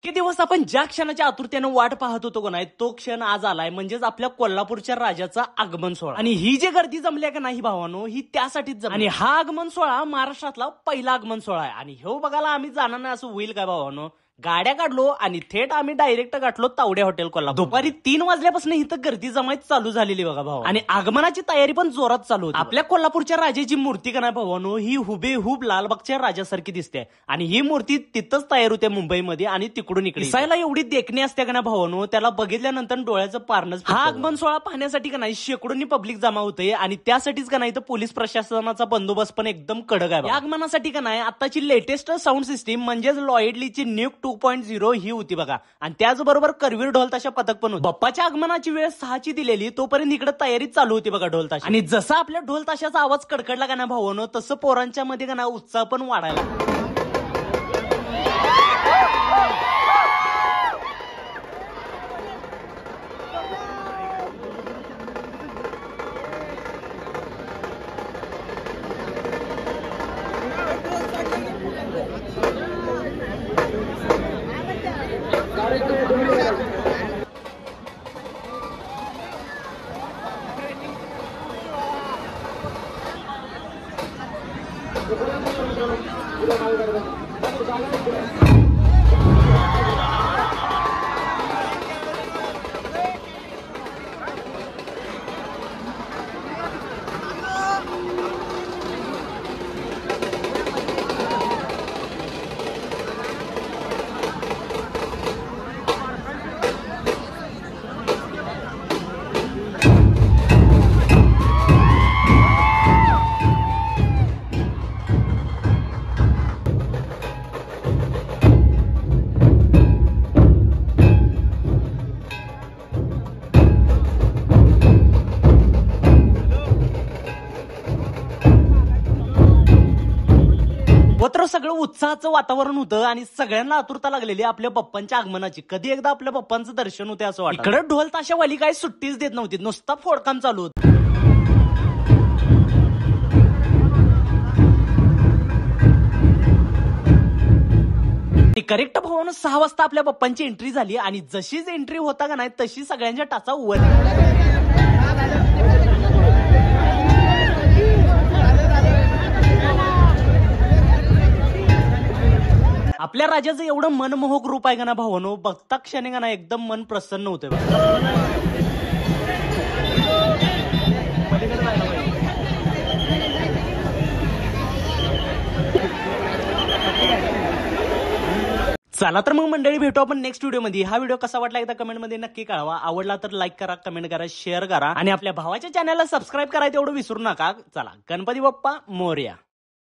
किती दिवस आपण ज्या क्षणाच्या आतुरतेनं वाट पाहत होतो का नाही तो क्षण आज आलाय, म्हणजेच आपल्या कोल्हापूरच्या राजाचा आगमन सोहळा. आणि ही जी गर्दी जमली का नाही भावानो, ही त्यासाठीच जमली. आणि हा आगमन सोहळा महाराष्ट्रातला पहिला आगमन सोहळा आहे. आणि हे बघायला आम्ही जाणार नाही असं होईल काय भावानो. गाड्या काढलो आणि थेट आम्ही डायरेक्ट गाठलो तावडे हॉटेल कोल्हापूर. दुपारी 3 वाजल्यापासून इथं गर्दी जमायच चालू झालेली बघा भाऊ. आणि आगमनाची तयारी पण जोरात चालू होती. आपल्या कोल्हापूरच्या राजाची मूर्ती का नाही भावानो, ही हुबेहूब लालबागच्या राजासारखी दिसते. आणि ही मूर्ती तिथंच तयार होते मुंबईमध्ये आणि तिकडून इकडे. दिसायला एवढी देखणी असते का नाही भावानो, त्याला बघितल्यानंतर डोळ्याचं पारणच. हा आगमन सोहळा पाहण्यासाठी का नाही शेकडोनी पब्लिक जमा होते. आणि त्यासाठीच का नाही तर पोलीस प्रशासनाचा बंदोबस्त पण एकदम कडक आहे. या आगमनासाठी का नाही आताची लेटेस्ट साऊंड सिस्टीम म्हणजेच लॉयडलीची न्यूक 2.0 ही होती बघा. आणि त्याचबरोबर करवीर ढोल ताशा पथक पण होते. बाप्पाच्या आगमनाची वेळ 6ची दिलेली, तोपर्यंत इकडे तयारी चालू होती बघा ढोल ताशा. आणि जसा आपल्या ढोल ताशाचा आवाज कडकडला का ना भावानो, तसं पोरांच्या मध्ये का ना उत्साह पण वाढायला. तर सगळं उत्साहाचं वातावरण होतं आणि सगळ्यांना आतुरता लागलेली आपल्या बाप्पांच्या आगमनाची. कधी एकदा आपल्या बाप्पांचं दर्शन होते असं वाटतं. इकडे ढोल ताशावाली काही सुट्टीच देत नव्हती, नुसता फोडकाम चालू होत. करेक्ट भावानं 6 वाजता आपल्या बाप्पांची एंट्री झाली. आणि जशीच एंट्री होता का नाही तशी सगळ्यांच्या टाचा वर. आपल्या राजाचं एवढं मनमोहक रूप आहे का ना भावानो, बघता क्षणी का ना एकदम मन प्रसन्न होते. चला तर मग मंडळी भेटू आपण नेक्स्ट व्हिडिओमध्ये. हा व्हिडिओ कसा वाटला एकदा कमेंटमध्ये नक्की कळवा. आवडला तर लाईक करा, कमेंट करा, शेअर करा आणि आपल्या भावाच्या चॅनलला सबस्क्राईब करायचं एवढं विसरू नका. चला, गणपती बाप्पा मोरया.